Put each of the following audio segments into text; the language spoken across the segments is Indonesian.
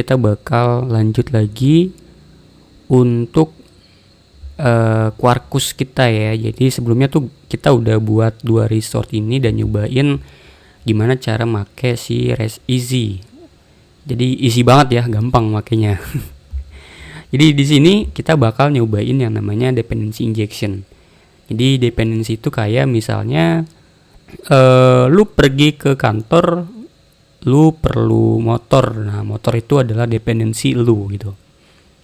kita bakal lanjut lagi untuk Quarkus kita ya. Jadi sebelumnya tuh kita udah buat 2 resort ini dan nyobain gimana cara make si Res Easy. Jadi easy banget ya, gampang makanya. Jadi di sini kita bakal nyobain yang namanya dependency injection. Jadi dependency itu kayak misalnya lu pergi ke kantor, lu perlu motor. Nah, motor itu adalah dependensi lu gitu.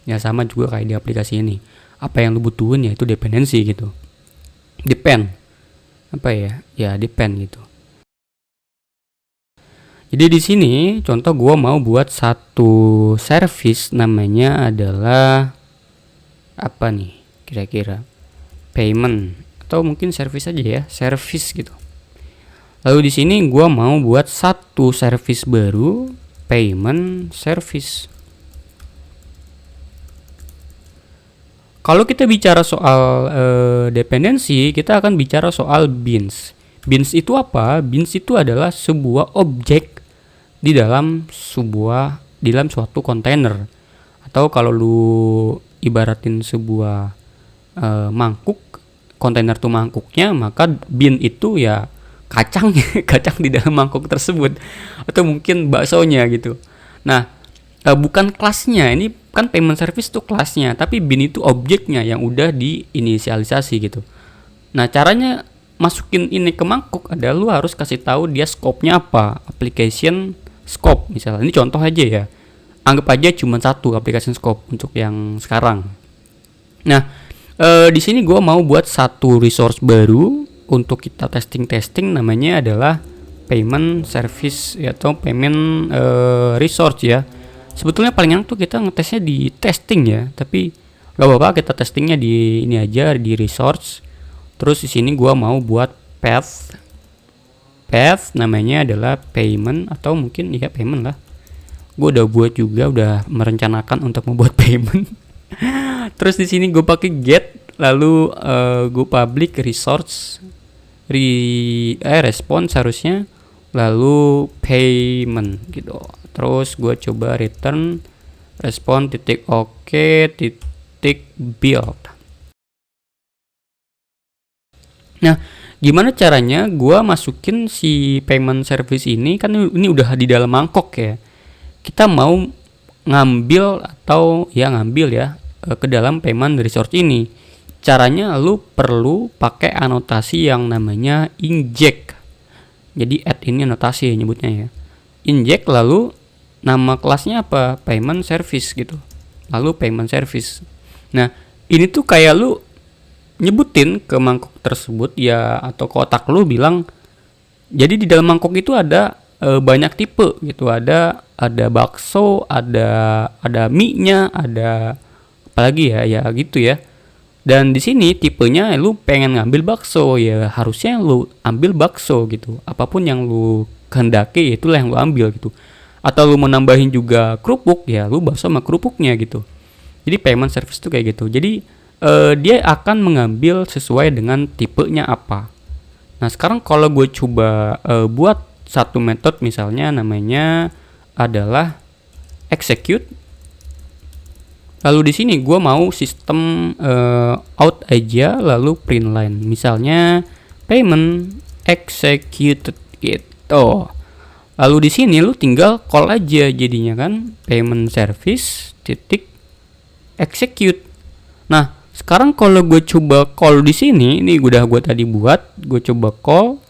Ya sama juga kayak di aplikasi ini. Apa yang lu butuhin ya itu dependensi gitu. Depend. Apa ya? Ya depend gitu. Jadi di sini contoh gua mau buat satu service namanya adalah apa nih? Kira-kira payment atau mungkin service aja ya, service gitu. Lalu di sini gua mau buat satu service baru, payment service. Kalau kita bicara soal dependensi, kita akan bicara soal beans. Beans itu apa? Beans itu adalah sebuah objek di dalam suatu kontainer. Atau kalau lu ibaratin sebuah mangkuk, kontainer tuh mangkuknya, maka bean itu ya kacang kacang di dalam mangkuk tersebut, atau mungkin baksonya gitu. Nah, bukan kelasnya, ini kan payment service tuh kelasnya, tapi bean itu objeknya yang udah diinisialisasi gitu. Nah, caranya masukin ini ke mangkuk adalah lu harus kasih tahu dia scope-nya apa, application scope misalnya. Ini contoh aja ya, anggap aja cuma satu application scope untuk yang sekarang. Nah, di sini gue mau buat satu resource baru untuk kita testing namanya adalah payment service atau payment resource ya. Sebetulnya paling enak tuh kita ngetesnya di testing ya, tapi gak apa-apa, kita testingnya di ini aja, di resource. Terus di sini gua mau buat path namanya adalah payment, atau mungkin ya payment lah. Gue udah buat juga, udah merencanakan untuk membuat payment. Terus di sini gue pakai get, lalu gue public resource response harusnya, lalu payment gitu. Terus gue coba return respon titik oke titik build. Nah, gimana caranya gue masukin si payment service ini? Kan ini udah di dalam mangkok ya. Kita mau ngambil ya ke dalam payment resource ini. Caranya lu perlu pakai anotasi yang namanya inject. Jadi add ini anotasi ya nyebutnya ya. Inject, lalu nama kelasnya apa? Payment service gitu. Lalu payment service. Nah, ini tuh kayak lu nyebutin ke mangkok tersebut ya, atau kotak lu bilang, jadi di dalam mangkok itu ada banyak tipe gitu. Ada bakso, ada mie-nya, ada apalagi ya gitu ya. Dan di sini tipenya lu pengen ngambil bakso ya, harusnya lu ambil bakso gitu. Apapun yang lu kehendaki itulah yang lu ambil gitu. Atau lu mau nambahin juga kerupuk ya, lu bakso sama kerupuknya gitu. Jadi payment service tuh kayak gitu. Jadi dia akan mengambil sesuai dengan tipenya apa. Nah, sekarang kalau gue coba buat satu metode misalnya namanya adalah execute. Lalu di sini gue mau sistem out aja, lalu print line. Misalnya payment executed gitu. Lalu di sini lu tinggal call aja jadinya kan, payment service titik execute. Nah, sekarang kalau gue coba call di sini, ini gue tadi buat, gue coba call.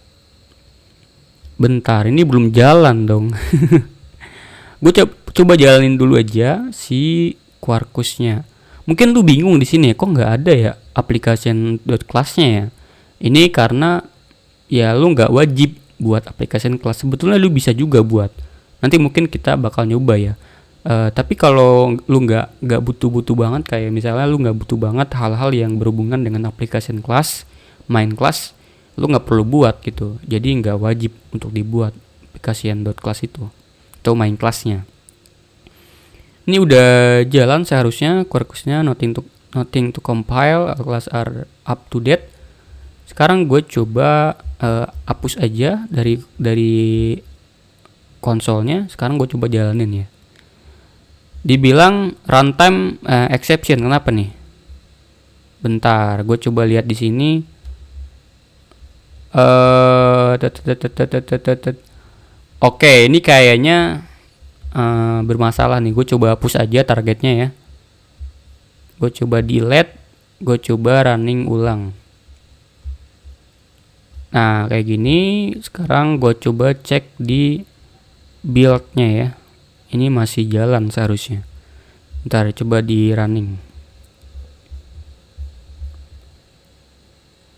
Bentar, ini belum jalan dong. Gue coba jalanin dulu aja si Quarkusnya. Mungkin lu bingung di sini, kok nggak ada ya application.class-nya ya. Ini karena ya lu nggak wajib buat application class. Sebetulnya lu bisa juga buat. Nanti mungkin kita bakal nyoba ya. Tapi kalau lu nggak butuh banget, kayak misalnya lu nggak butuh banget hal-hal yang berhubungan dengan application class, main class, lu nggak perlu buat gitu. Jadi nggak wajib untuk dibuat application.class itu atau main classnya. Ini udah jalan seharusnya Quarkusnya, nothing to compile, class are up to date. Sekarang gue coba hapus aja dari konsolnya. Sekarang gue coba jalanin ya. dibilang runtime exception. Kenapa nih? Bentar, gue coba lihat di sini. Oke, ini kayaknya bermasalah nih. Gue coba hapus aja targetnya ya. Gue coba delete, gue coba running ulang. Nah, kayak gini. Sekarang gue coba cek di build-nya ya. Ini masih jalan seharusnya. Ntar coba di running.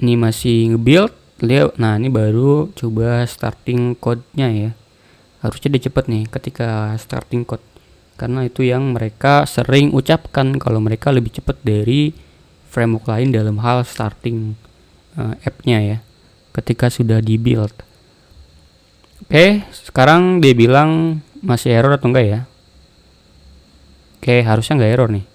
Ini masih nge-build. Nah, ini baru coba starting code-nya ya. Harusnya dia cepet nih ketika starting code. Karena itu yang mereka sering ucapkan kalau mereka lebih cepat dari framework lain dalam hal starting app-nya ya. Ketika sudah di-build. Oke, sekarang dia bilang masih error atau enggak ya? Oke, harusnya enggak error nih.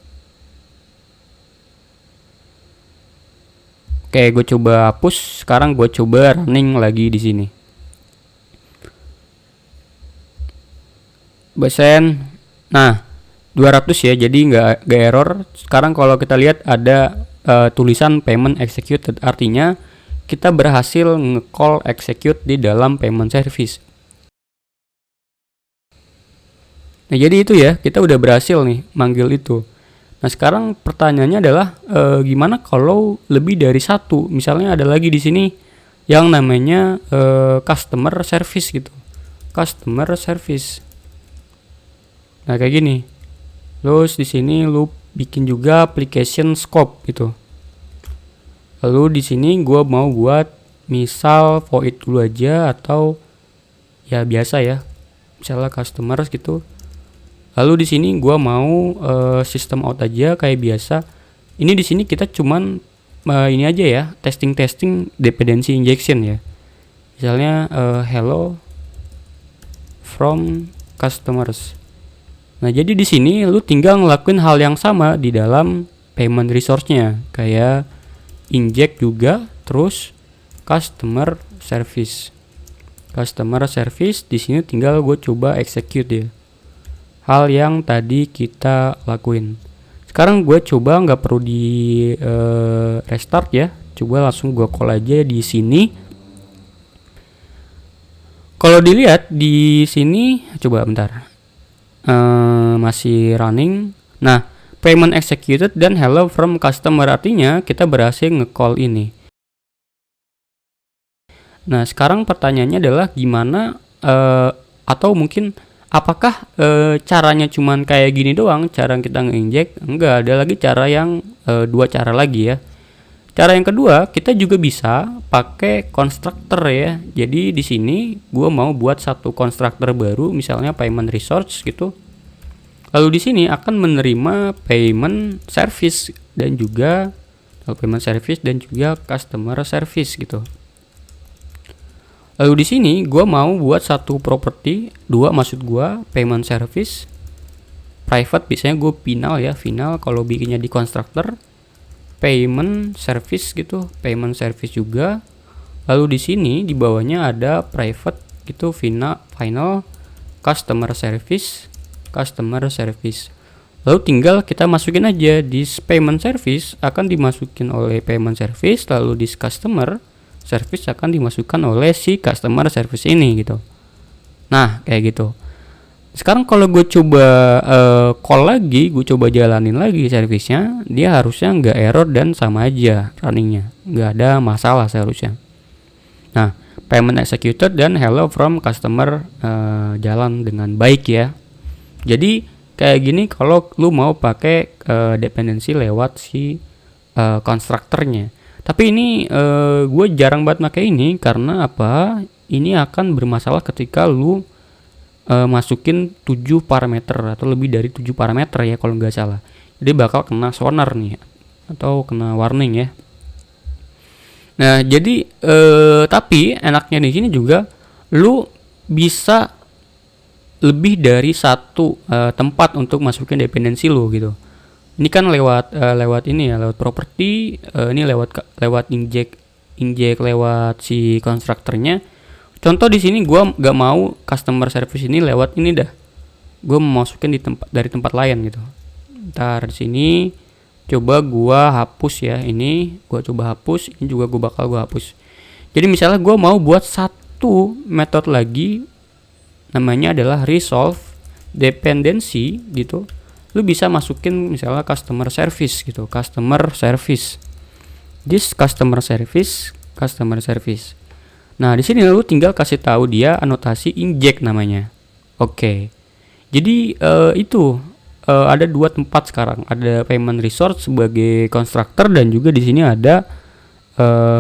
Oke, gue coba hapus. Sekarang gue coba running lagi di sini. Besen. Nah, 200 ya, jadi nggak error. Sekarang kalau kita lihat ada tulisan payment executed, artinya kita berhasil nge-call execute di dalam payment service. Nah, jadi itu ya, kita udah berhasil nih manggil itu. Nah, sekarang pertanyaannya adalah gimana kalau lebih dari satu? Misalnya ada lagi di sini yang namanya customer service gitu. Customer service. Nah, kayak gini. Terus di sini lu bikin juga application scope gitu. Lalu di sini gua mau buat misal void dulu aja atau ya biasa ya. Misalnya customers gitu. Lalu di sini gua mau system out aja kayak biasa. Ini di sini kita cuman ini aja ya, testing dependency injection ya. Misalnya hello from customers. Nah, jadi di sini lu tinggal ngelakuin hal yang sama di dalam payment resource-nya, kayak inject juga, terus customer service. Customer service di sini tinggal gue coba execute ya. Hal yang tadi kita lakuin. Sekarang gue coba nggak perlu di restart ya. Coba langsung gue call aja di sini. Kalau dilihat di sini, coba bentar. Masih running. Nah, payment executed dan hello from customer, artinya kita berhasil nge-call ini. Nah, sekarang pertanyaannya adalah gimana atau mungkin apakah caranya cuman kayak gini doang, cara kita nge-inject? Enggak, ada lagi cara yang dua cara lagi ya. Cara yang kedua, kita juga bisa pakai constructor ya. Jadi di sini gua mau buat satu constructor baru, misalnya payment resource gitu. Lalu di sini akan menerima payment service dan juga customer service gitu. Lalu di sini gua mau buat satu property, maksud gua payment service private, biasanya gue final kalau bikinnya di constructor. Payment service gitu, payment service juga. Lalu di sini di bawahnya ada private gitu, final customer service. Lalu tinggal kita masukin aja di payment service, akan dimasukin oleh payment service, lalu di customer service akan dimasukkan oleh si customer service ini gitu. Nah, kayak gitu. Sekarang kalau gue coba call lagi, gue coba jalanin lagi servisnya, dia harusnya nggak error dan sama aja runningnya, nggak ada masalah seharusnya. Nah, payment executed dan hello from customer jalan dengan baik ya. Jadi kayak gini kalau lu mau pakai dependensi lewat si constructornya. Tapi ini gue jarang banget pakai ini karena apa? Ini akan bermasalah ketika lu masukin 7 parameter atau lebih dari 7 parameter ya kalau nggak salah. Jadi bakal kena sonar nih atau kena warning ya. Nah, jadi tapi enaknya di sini juga lu bisa lebih dari satu tempat untuk masukin dependensi lu gitu. Ini kan lewat ini ya, lewat property, ini lewat inject lewat si constructornya. Contoh di sini gua nggak mau customer service ini lewat ini dah, gue mau masukin dari tempat lain gitu. Ntar di sini coba gue hapus ya, ini gue coba hapus, ini juga gue hapus. Jadi misalnya gue mau buat satu metode lagi, namanya adalah resolve dependency gitu. Lu bisa masukin misalnya customer service gitu, this customer service. Nah, di sini lu tinggal kasih tahu dia anotasi inject namanya. Oke. Jadi itu ada dua tempat sekarang. Ada payment resource sebagai constructor dan juga di sini ada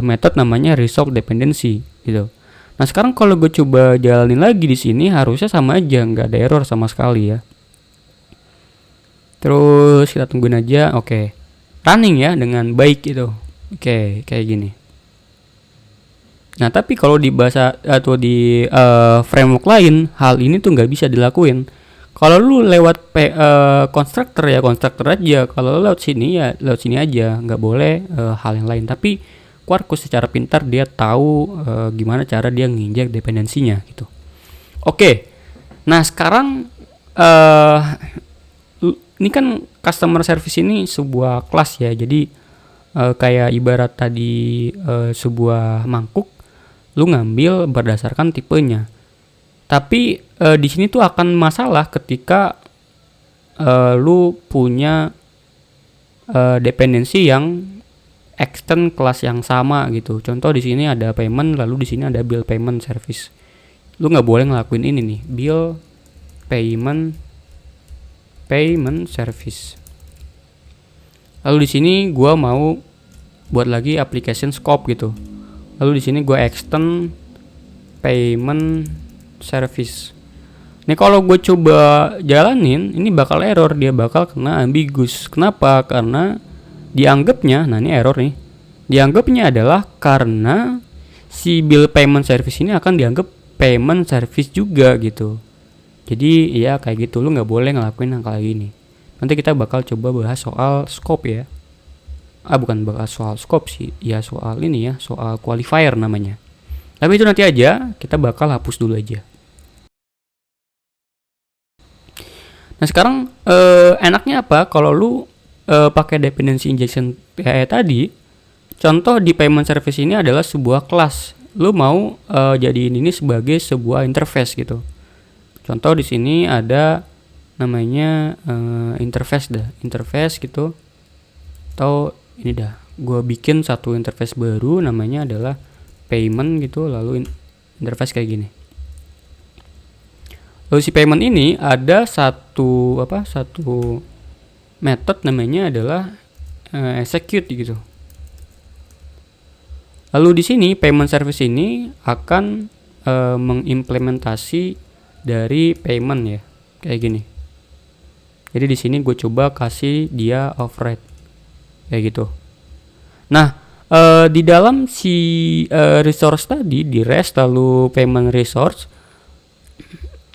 method namanya resolve dependency gitu. Nah, sekarang kalau gue coba jalanin lagi di sini harusnya sama aja, nggak ada error sama sekali ya. Terus kita tungguin aja. Oke. Running ya dengan baik itu. Oke, kayak gini. Nah, tapi kalau di bahasa atau di framework lain, hal ini tuh nggak bisa dilakuin. Kalau lu lewat constructor ya constructor aja. Kalau lu lewat sini ya lewat sini aja, nggak boleh hal yang lain. Tapi Quarkus secara pintar dia tahu gimana cara dia nginjek dependensinya gitu. Oke. Nah, sekarang ini kan customer service ini sebuah kelas ya. Jadi kayak ibarat tadi sebuah mangkuk, lu ngambil berdasarkan tipenya. Tapi di sini tuh akan masalah ketika lu punya dependensi yang extend kelas yang sama gitu. Contoh di sini ada payment, lalu di sini ada bill payment service. Lu nggak boleh ngelakuin ini nih, bill payment service. Lalu di sini gua mau buat lagi application scope gitu. Lalu di sini gua extend payment service. Ini kalau gue coba jalanin, ini bakal error, dia bakal kena ambiguous. Kenapa? Karena dianggapnya, nah ini error nih. Dianggapnya adalah karena si bill payment service ini akan dianggap payment service juga gitu. Jadi ya kayak gitu, lu nggak boleh ngelakuin yang kayak gini. Nanti kita bakal coba bahas soal scope ya. Bukan bahas soal scope sih, ya soal ini ya, soal qualifier namanya. Tapi itu nanti aja, kita bakal hapus dulu aja. Nah sekarang enaknya apa kalau lu pakai dependency injection kayak tadi. Contoh di payment service ini adalah sebuah kelas. Lu mau jadiin ini sebagai sebuah interface gitu. Contoh di sini ada namanya interface gitu. Atau ini dah, gue bikin satu interface baru namanya adalah payment gitu, lalu interface kayak gini. Lalu si payment ini ada satu method namanya adalah execute gitu. Lalu di sini payment service ini akan mengimplementasi dari payment ya, kayak gini. Jadi di sini gue coba kasih dia override kayak gitu. Nah, di dalam si resource tadi di REST lalu payment resource,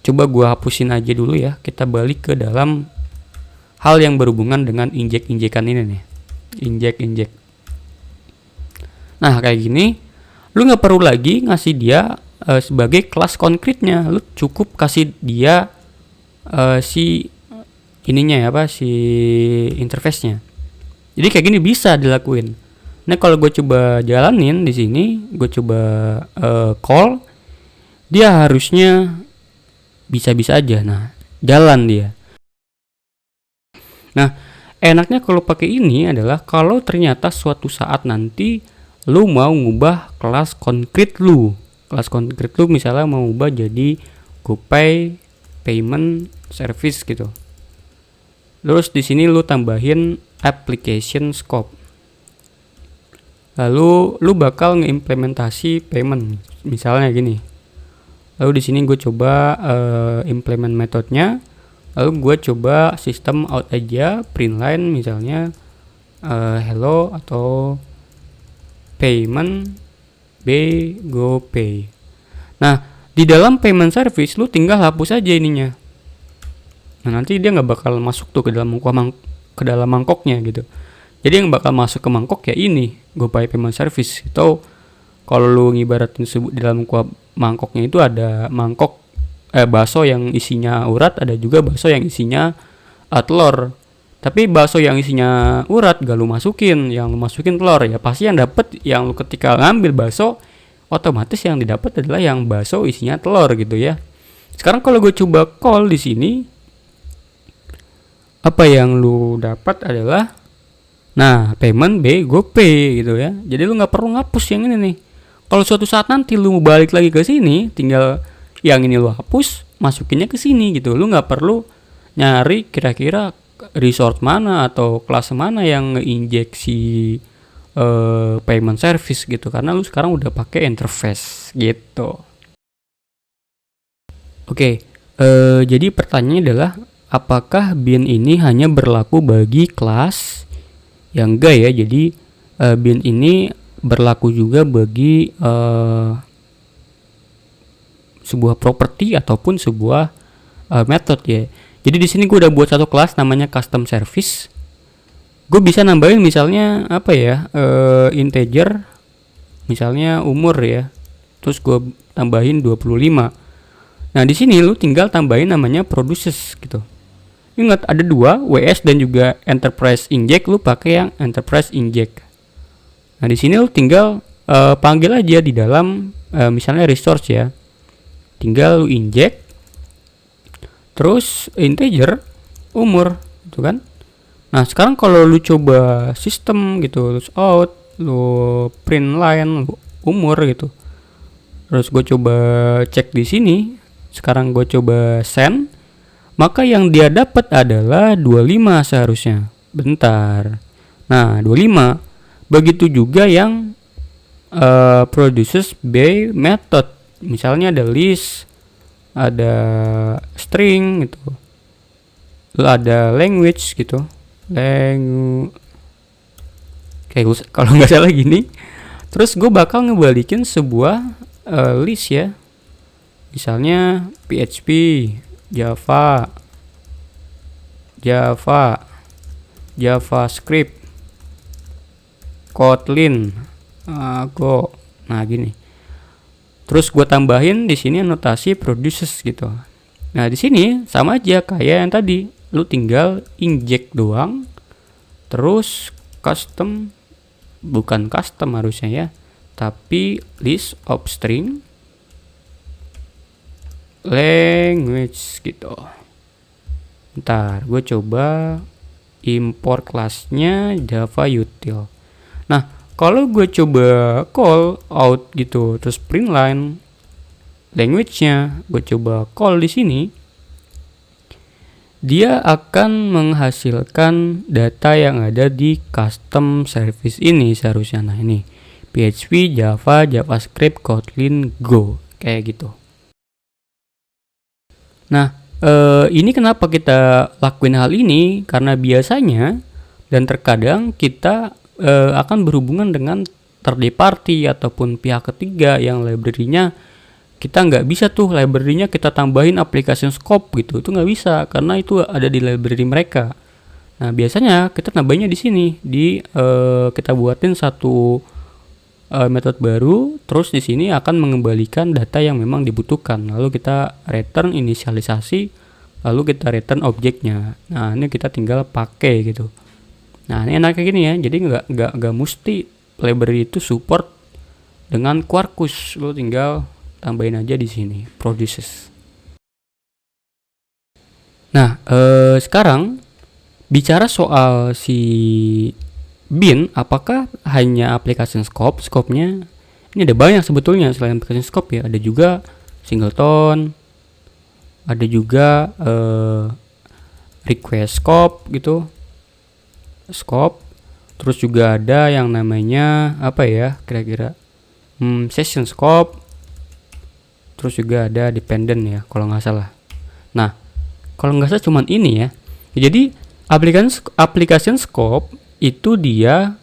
coba gue hapusin aja dulu ya. Kita balik ke dalam hal yang berhubungan dengan injek-injekan ini nih, injek. Nah kayak gini, lu nggak perlu lagi ngasih dia sebagai kelas konkretnya. Lu cukup kasih dia si ininya ya, si interface-nya. Jadi kayak gini bisa dilakuin. Nah kalau gue coba jalanin di sini, gue coba call, dia harusnya bisa-bisa aja. Nah jalan dia. Nah enaknya kalau pakai ini adalah kalau ternyata suatu saat nanti lu mau ngubah kelas konkret lu misalnya mau ubah jadi GoPay payment service gitu. Terus di sini lu tambahin application scope. Lalu lu bakal ngeimplementasi payment misalnya gini. Lalu di sini gue coba implement metodenya. Lalu gue coba system out aja, print line misalnya hello atau payment GoPay. Nah di dalam payment service lu tinggal hapus aja ininya. Nah nanti dia nggak bakal masuk tuh ke dalam mangkoknya gitu. Jadi yang bakal masuk ke mangkok ya ini GoPay payment service. Atau kalau lu ngibaratin di dalam mangkoknya itu ada mangkok bakso yang isinya urat, ada juga bakso yang isinya telur. Tapi bakso yang isinya urat gak lu masukin, yang lu masukin telur, ya pasti yang dapet yang lu ketika ngambil bakso, otomatis yang didapat adalah yang bakso isinya telur gitu ya. Sekarang kalau gue coba call di sini, apa yang lu dapat adalah payment GoPay gitu ya. Jadi lu nggak perlu ngapus yang ini nih. Kalau suatu saat nanti lu balik lagi ke sini, tinggal yang ini lu hapus, masukinnya ke sini gitu. Lu nggak perlu nyari kira-kira resort mana atau kelas mana yang ngeinjeksi payment service gitu, karena lu sekarang udah pakai interface gitu. Oke, jadi pertanyaannya adalah apakah bin ini hanya berlaku bagi kelas? Yang enggak ya. Jadi bin ini berlaku juga bagi sebuah properti ataupun sebuah method ya. Jadi di sini gue udah buat satu kelas namanya custom service. Gue bisa nambahin misalnya apa ya, integer, misalnya umur ya. Terus gue tambahin 25. Nah di sini lu tinggal tambahin namanya produces gitu. Ingat ada dua, WS dan juga enterprise inject. Lu pakai yang enterprise inject. Nah di sini lu tinggal panggil aja di dalam misalnya resource ya. Tinggal lu inject, terus integer umur gitu kan. Nah sekarang kalau lu coba sistem gitu, terus out, lu print line, lu umur gitu. Terus gue coba cek di sini. Sekarang gue coba send, maka yang dia dapat adalah 25 seharusnya. Bentar. Nah 25. Begitu juga yang produces by method. Misalnya ada list, ada string gitu, lalu ada language gitu, kayak kalau nggak salah gini. Terus gue bakal ngebalikin sebuah list ya, misalnya PHP, Java, JavaScript, Kotlin, Go. Nah gini. Terus gue tambahin di sini anotasi produces gitu. Nah di sini sama aja kayak yang tadi. Lu tinggal inject doang. Terus custom, bukan custom harusnya ya, tapi list of string language gitu. Ntar gue coba import kelasnya Java util. Nah kalau gue coba call out gitu, terus print line language-nya, gue coba call di sini, dia akan menghasilkan data yang ada di custom service ini seharusnya. Nah ini PHP, Java, JavaScript, Kotlin, Go, kayak gitu. Nah ini kenapa kita lakuin hal ini? Karena biasanya dan terkadang kita akan berhubungan dengan third party ataupun pihak ketiga yang library-nya kita nggak bisa tuh, library-nya kita tambahin application scope gitu, itu nggak bisa karena itu ada di library mereka. Nah biasanya kita tambahinnya di sini, kita buatin satu metode baru, terus di sini akan mengembalikan data yang memang dibutuhkan, lalu kita return inisialisasi, lalu kita return objeknya. Nah ini kita tinggal pakai gitu. Nah ini enaknya gini ya, jadi nggak mesti library itu support dengan Quarkus, lo tinggal tambahin aja di sini produces. Nah sekarang bicara soal si bin, apakah hanya application scope-nya ini ada banyak sebetulnya selain application scope ya, ada juga singleton, ada juga request scope gitu, scope, terus juga ada yang namanya apa ya kira-kira session scope, terus juga ada dependent ya kalau nggak salah. Nah kalau nggak salah cuman ini ya. Jadi application scope itu dia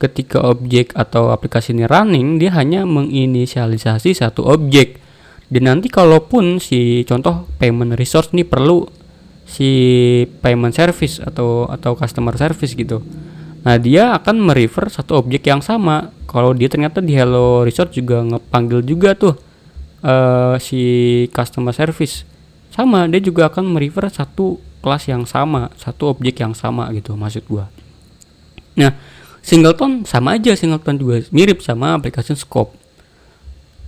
ketika objek atau aplikasi ini running, dia hanya menginisialisasi satu objek, dan nanti kalaupun si contoh payment resource ini perlu si payment service atau customer service gitu, nah dia akan merefer satu objek yang sama. Kalau dia ternyata di hello resource juga ngepanggil juga tuh si customer service sama, dia juga akan merefer satu kelas yang sama, satu objek yang sama gitu maksud gua. Nah, singleton sama aja, singleton juga mirip sama application scope.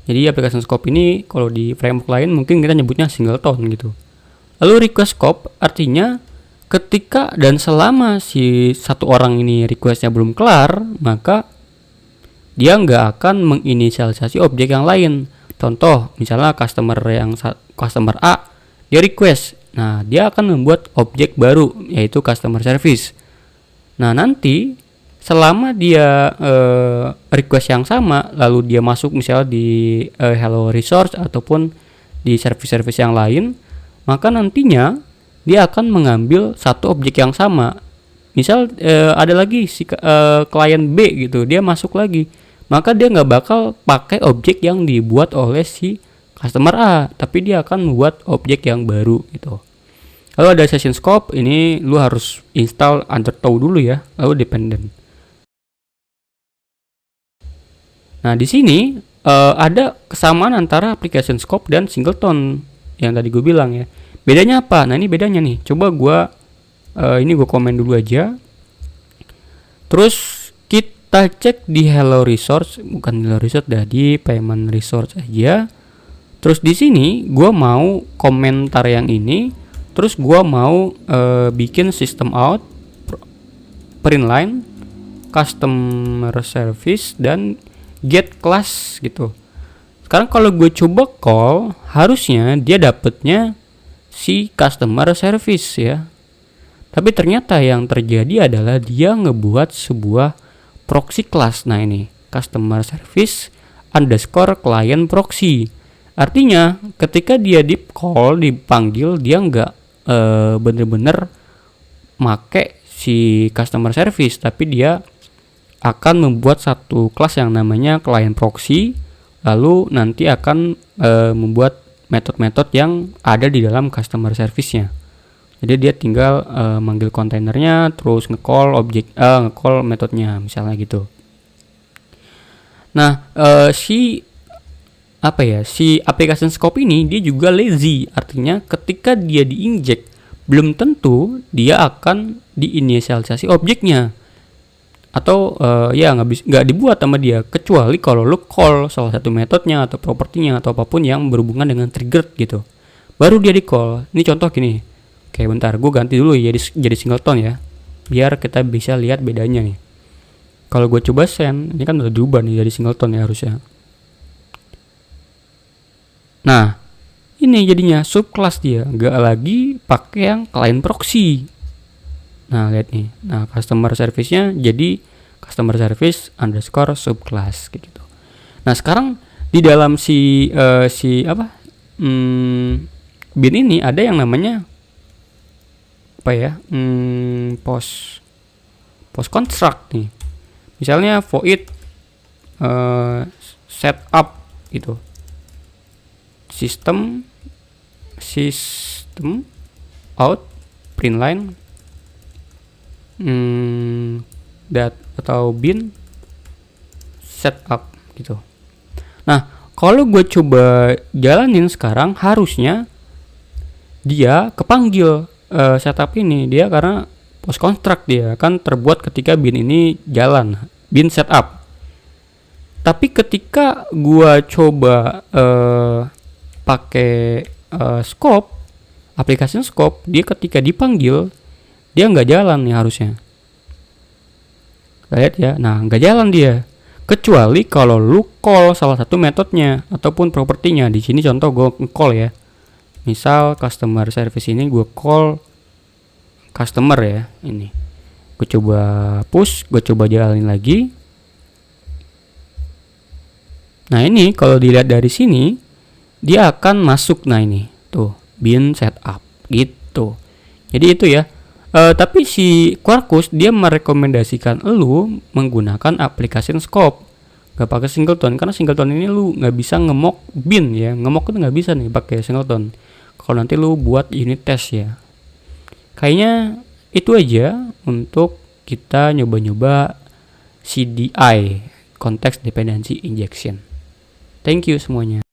Jadi application scope ini kalau di framework lain mungkin kita nyebutnya singleton gitu. Lalu request scope artinya ketika dan selama si satu orang ini requestnya belum kelar, maka dia nggak akan menginisialisasi objek yang lain. Contoh, misalnya customer A dia request, nah dia akan membuat objek baru yaitu customer service. Nah nanti selama dia request yang sama, lalu dia masuk misalnya di Hello Resource ataupun di service-service yang lain, maka nantinya dia akan mengambil satu objek yang sama. Misal ada lagi si klien B gitu, dia masuk lagi, maka dia nggak bakal pakai objek yang dibuat oleh si customer A, tapi dia akan membuat objek yang baru gitu. Lalu ada session scope, ini lu harus install Undertow dulu ya, lalu dependent. Nah di sini ada kesamaan antara application scope dan singleton yang tadi gue bilang ya. Bedanya apa? Nah ini bedanya nih. Coba ini gue komen dulu aja. Terus kita cek di Hello Resource, bukan Hello Resource dah, di Payment Resource aja. Terus di sini gue mau komentar yang ini, terus gue mau bikin system out, print line, customer service dan get class gitu. Sekarang kalau gue coba call, harusnya dia dapetnya si customer service ya. Tapi ternyata yang terjadi adalah dia ngebuat sebuah proxy class. Nah ini customer service underscore client proxy. Artinya ketika dia di call, dipanggil, dia nggak bener-bener make si customer service, tapi dia akan membuat satu kelas yang namanya client proxy, lalu nanti akan membuat metode-metode yang ada di dalam customer service-nya. Jadi dia tinggal manggil kontainernya, terus nge-call nge-call metodenya misalnya gitu. Nah si application scope ini dia juga lazy, artinya ketika dia diinjek belum tentu dia akan diinisialisasi objeknya, atau nggak dibuat sama dia, kecuali kalau lu call salah satu metodenya atau propertinya atau apapun yang berhubungan dengan trigger gitu, baru dia di call. Ini contoh gini, oke bentar gue ganti dulu ya jadi singleton ya, biar kita bisa lihat bedanya nih. Kalau gue coba send, ini kan udah diubah nih jadi singleton ya harusnya. Nah, ini jadinya subclass dia, nggak lagi pakai yang client proxy. Nah, lihat nih. Nah, customer service-nya jadi customer service underscore subclass kayak gitu. Nah, sekarang di dalam bin ini ada yang namanya post construct nih. Misalnya void setup gitu. System out print line that atau bin setup gitu. Nah, kalau gue coba jalanin sekarang, harusnya dia kepanggil setup ini dia, karena post construct dia kan terbuat ketika bin ini jalan, bin setup. Tapi ketika gue coba pakai scope, application scope, dia ketika dipanggil dia nggak jalan nih harusnya. Lihat ya, nah nggak jalan dia, kecuali kalau lu call salah satu metodenya ataupun propertinya. Di sini contoh gue call ya, misal customer service ini gue call customer ya, ini gue coba push, gue coba jalanin lagi. Nah ini kalau dilihat dari sini dia akan masuk, nah ini tuh bin setup gitu. Jadi itu ya. Tapi si Quarkus dia merekomendasikan lu menggunakan application scope, gak pakai singleton, karena singleton ini lu nggak bisa nge-mock bin ya, nge-mock itu nggak bisa nih pakai singleton. Kalau nanti lu buat unit test ya. Kayaknya itu aja untuk kita nyoba-nyoba CDI, Context Dependency Injection. Thank you semuanya.